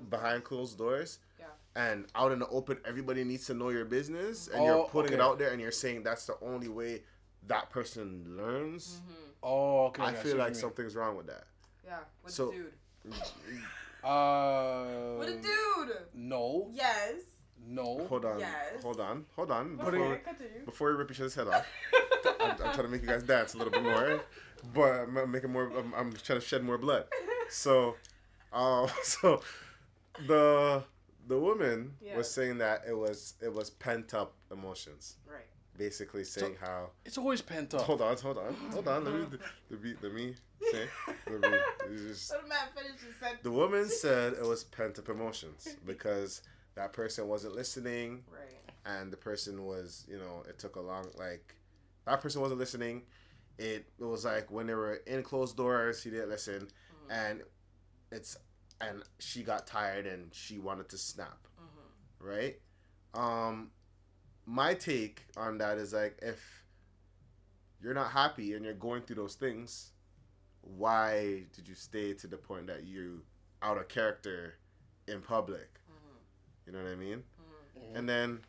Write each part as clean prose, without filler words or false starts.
behind closed doors. Yeah. And out in the open, everybody needs to know your business, and you're putting it out there, and you're saying that's the only way that person learns. Mm-hmm. Oh, okay. I feel like something's wrong with that. Yeah, with the dude. With a dude. No. Yes. No. Hold on. Yes. Hold on. Continue. Before you rip each other's head off, I'm trying to make you guys dance a little bit more, but I'm making more. I'm trying to shed more blood. So, so the woman was saying that it was pent up emotions. Right. Basically saying how it's always pent up. Hold on. Let me say. Let the man finish his sentence. The woman said it was pent up emotions because that person wasn't listening. Right. And the person was, it took a long, that person wasn't listening. It was like when they were in closed doors, he didn't listen, and she got tired and she wanted to snap, right? My take on that is like, if you're not happy and you're going through those things, why did you stay to the point that you out of character in public? You know what I mean? And then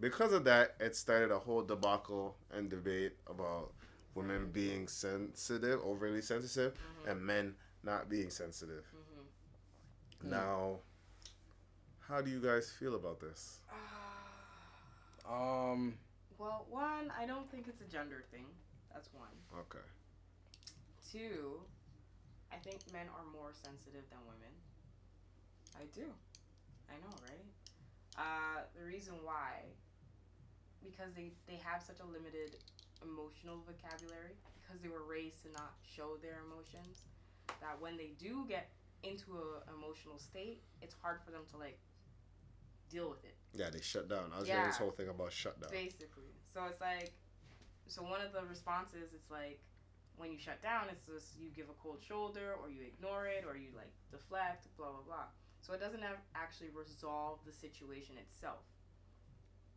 because of that, it started a whole debacle and debate about women being sensitive, overly sensitive, and men not being sensitive. Now, how do you guys feel about this? Well, one, I don't think it's a gender thing. That's one. Okay. Two, I think men are more sensitive than women. I do. I know, right? The reason why, because they have such a limited emotional vocabulary, because they were raised to not show their emotions, that when they do get into an emotional state, it's hard for them to deal with it. Yeah, they shut down. I was hearing this whole thing about shut down. Basically. So it's so one of the responses, it's when you shut down, it's just you give a cold shoulder, or you ignore it, or you deflect, blah, blah, blah. So it doesn't actually resolve the situation itself.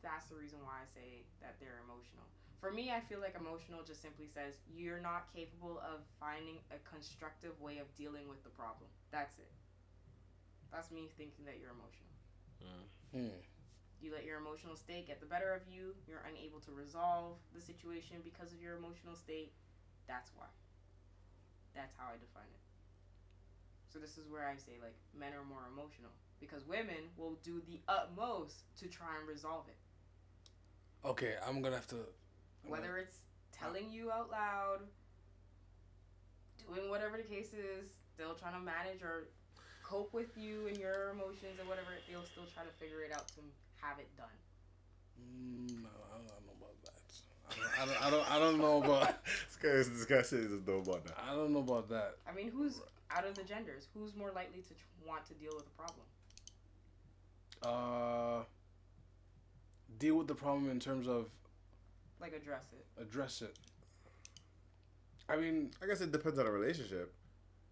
That's the reason why I say that they're emotional. For me, I feel like emotional just simply says you're not capable of finding a constructive way of dealing with the problem. That's it. That's me thinking that you're emotional. You let your emotional state get the better of you. You're unable to resolve the situation because of your emotional state. That's why. That's how I define it. So this is where I say men are more emotional, because women will do the utmost to try and resolve it. Okay, I'm gonna have to. Whether it's telling you out loud, doing whatever the case is, still trying to manage or cope with you and your emotions or whatever, they'll still try to figure it out to have it done. No, I don't know about that. I don't know about. This guy says he doesn't know about that. I don't know about that. I mean, who's out of the genders? Who's more likely to want to deal with a problem? Deal with the problem in terms of. Address it. I mean, I guess it depends on the relationship.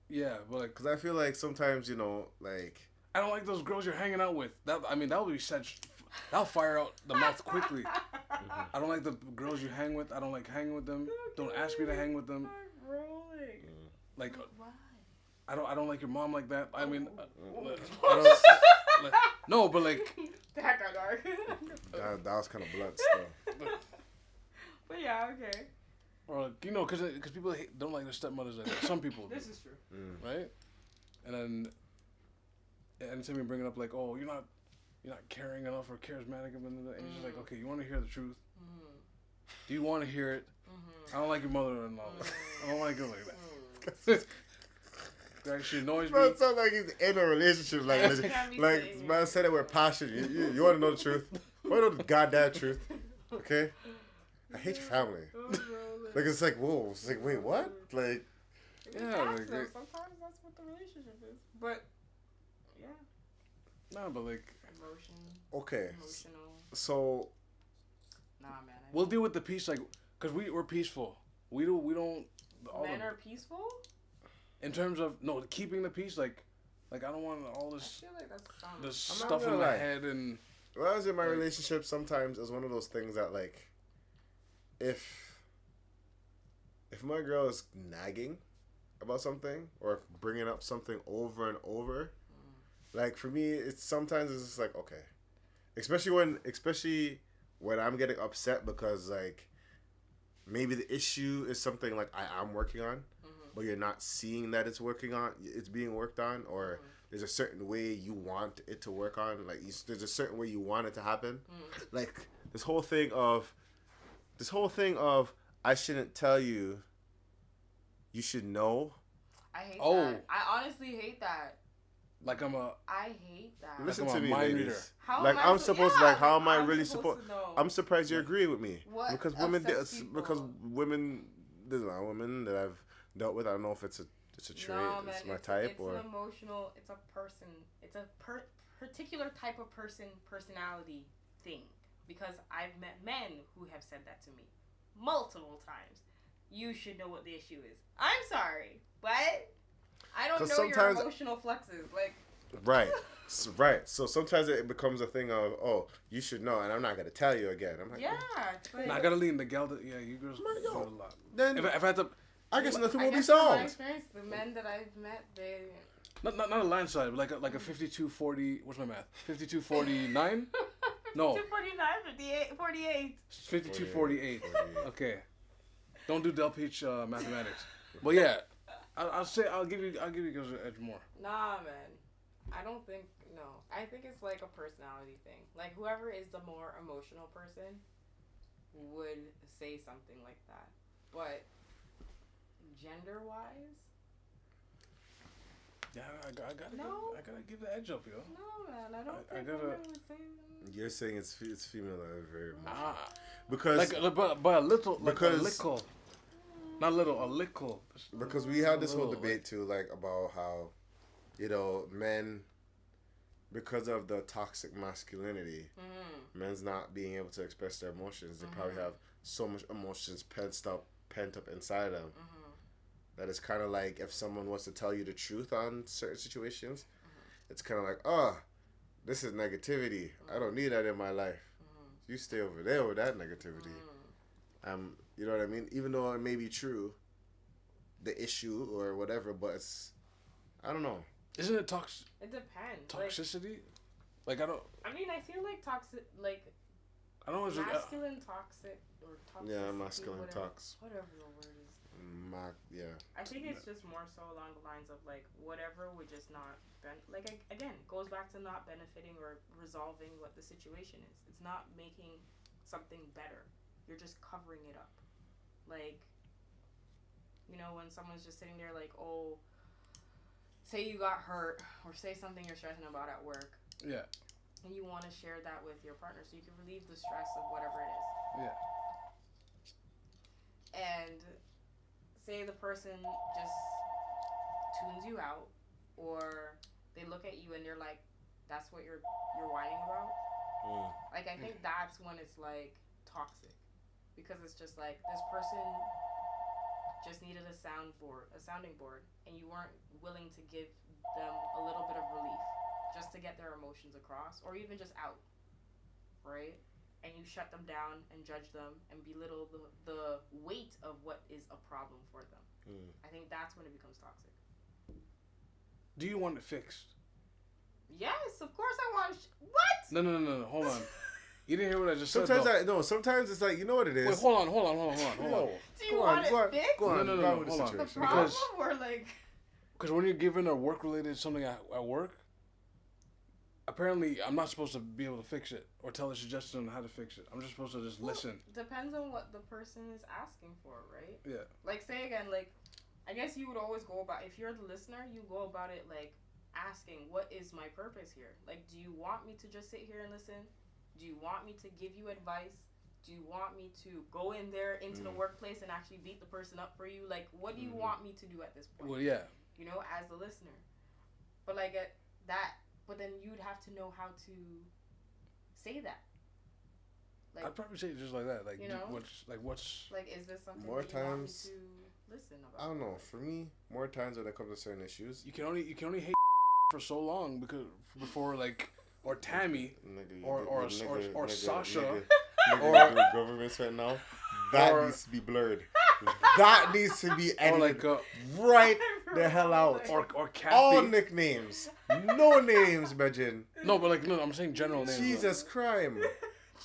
Yeah, but because I feel like sometimes I don't like those girls you're hanging out with. That would be such. That'll fire out the mouth quickly. I don't like the girls you hang with. I don't like hanging with them. Don't ask me to hang with them. Why? I don't like your mom like that. I mean, no, but that got dark. that was kind of blunt stuff. But yeah, okay. Or because people don't like their stepmothers like that. Some people. This is true. Right? And then anytime you bring it up oh, you're not caring enough or charismatic, and you're just like, okay, you want to hear the truth? Do you want to hear it? I don't like your mother-in-law. I don't like her like that. She annoys me. It sounds like he's in a relationship. Man said it with passion. You want to know the truth? You want to know the goddamn truth? Okay? I hate your family. It's whoa. It's wait, what? Yeah. Sometimes that's what the relationship is. But, yeah. No, but emotion. Okay. Emotional. So. Nah, man. We'll deal with the peace, because we're peaceful. We don't. Men are peaceful? In terms of, keeping the peace, I don't want all this. I feel like that's this stuff in my head and. When I was in my relationship, sometimes it's one of those things that if my girl is nagging about something or bringing up something over and over, Like for me, it's sometimes it's just like okay, especially when I'm getting upset because like maybe the issue is something like I'm working on, but you're not seeing that it's being worked on, or there's a certain way you want it to work on, like there's a certain way you want it to happen, like this whole thing of I shouldn't tell you, you should know. I hate that. I honestly hate that. Like I hate that. Listen like to me, mind ladies. reader. I'm supposed to like. How am I really supposed supposed? to know? I'm surprised you're agreeing with me. What because women. There's a lot of women that I've dealt with. I don't know if it's a trait. No, man, it's my type it's or. An emotional. It's a person. It's a particular type of personality thing. Because I've met men who have said that to me multiple times. You should know what the issue is. I'm sorry, but I don't know your emotional flexes. Like, right. So sometimes it becomes a thing of, oh, you should know, and I'm not gonna tell you again. I'm like, yeah. Like, I gotta lean the gal. Yeah, you girls do a lot. Then if I had to, I guess nothing will be from my solved. experience, the men that I've met, they not a landslide, but like a 52-40. What's my math? 52-49. No. 249, 48. 52-48. Okay. Don't do Del Peach mathematics. But yeah, I'll give you guys an edge more. Nah, man. I don't think I think it's like a personality thing. Like whoever is the more emotional person would say something like that. But gender wise, yeah, I gotta give the edge up, yo. No, man, I don't think women would say that. You're saying it's female very much. Because by a little, like a little, not little, a little. Because we had this whole debate too, like about how, men, because of the toxic masculinity, men's not being able to express their emotions. They probably have so much emotions pent up inside them. That it's kind of like if someone wants to tell you the truth on certain situations, it's kind of like, this is negativity. I don't need that in my life. You stay over there with that negativity. You know what I mean? Even though it may be true, the issue or whatever, but it's, I don't know. Isn't it It depends. Toxicity? I feel like toxic, like, I don't know. masculine toxic or toxic. Yeah, masculine tox. Whatever the word is. Yeah. I think it's just more so along the lines of like whatever would just not again goes back to not benefiting or resolving what the situation is. It's not making something better. You're just covering it up. Like, when someone's just sitting there like, oh, say you got hurt or say something you're stressing about at work. Yeah. And you want to share that with your partner so you can relieve the stress of whatever it is. Yeah. And say the person just tunes you out, or they look at you and they're like, that's what you're whining about. Like, I think that's when it's like toxic, because it's just like this person just needed a sounding board, and you weren't willing to give them a little bit of relief just to get their emotions across, or even just out, right? And you shut them down and judge them and belittle the weight of what is a problem for them. I think that's when it becomes toxic. Do you want it fixed? Yes, of course I want. What? No. Hold on. You didn't hear what I just said. Sometimes it's like, you know what it is. Wait, hold on. Do you want it fixed? Go on. No, hold on. The problem, or like? Because when you're given a work-related something at work, apparently I'm not supposed to be able to fix it or tell a suggestion on how to fix it. I'm just supposed to just listen. Depends on what the person is asking for, right? Yeah. Like, say again, like, I guess you would always go about, if you're the listener, you go about it like asking, what is my purpose here? Like, do you want me to just sit here and listen? Do you want me to give you advice? Do you want me to go in there into the workplace and actually beat the person up for you? Like, what do you want me to do at this point? Well, yeah. As the listener. But like but then you'd have to know how to say that. Like, I'd probably say it just like that. Like, what's like, is this something more that you want me to listen about? I don't know. For me, more times when it comes to certain issues, you can only hate for so long before or Tammy or Sasha or the governments right now. That needs to be blurred. That needs to be edited right the hell out. Or Kathy. All nicknames. No names, Bejin. No, but like, no, I'm saying general names. Jesus crime.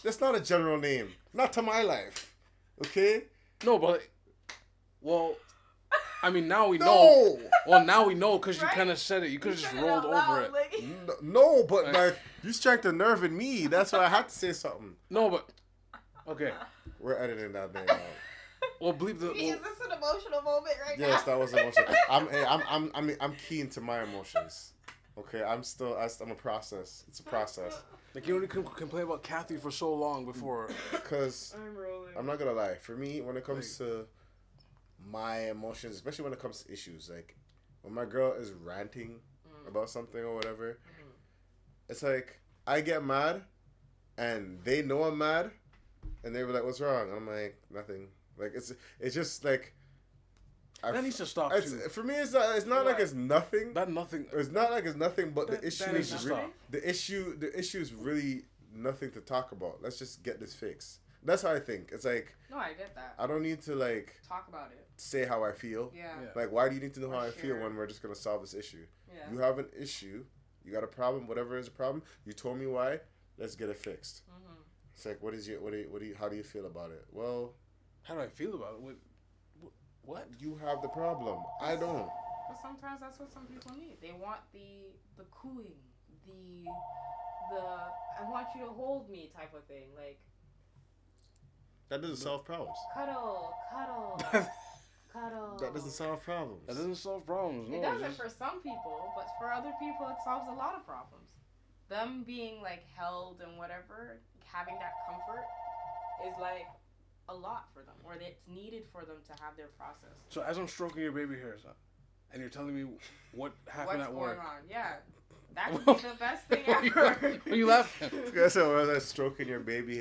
That's not a general name. Not to my life. Okay? No, but like, well, I mean, now we know. Well, now we know because you kind of said it. You could have just rolled over it. Like... No, but like, you struck the nerve in me. That's why I had to say something. No, but okay. We're editing that name out. Well, bleep the. Is this an emotional moment right now? Yes, that was emotional. I'm keen to my emotions. Okay, I'm a process. It's a process. Like, you only complain about Kathy for so long before. Because I'm not gonna lie. For me, when it comes to my emotions, especially when it comes to issues, like when my girl is ranting about something or whatever, it's like I get mad, and they know I'm mad, and they were like, "What's wrong?" And I'm like, "Nothing." Like it's just like. That needs to stop too. For me, it's not like it's nothing. That nothing. It's not like it's nothing, but the issue that needs to stop. The issue is really nothing to talk about. Let's just get this fixed. That's how I think. It's like, no, I get that. I don't need to like talk about it. Say how I feel. Yeah. Like, why do you need to know how I feel when we're just gonna solve this issue? Yeah. You have an issue. You got a problem. Whatever is a problem. You told me why. Let's get it fixed. Mm-hmm. It's like, how do you feel about it? Well, how do I feel about it? What? You have the problem. I don't. But sometimes that's what some people need. They want the cooing, the I want you to hold me type of thing. Like, that doesn't solve problems. Cuddle. That doesn't solve problems. That doesn't solve problems. No, it doesn't for some people, but for other people, it solves a lot of problems. Them being like held and whatever, having that comfort is like a lot for them, or it's needed for them to have their process. So as I'm stroking your baby hairs, and you're telling me what happened at work. What's going on? Yeah, that would be the best thing ever. When you laughing? So was I stroking your baby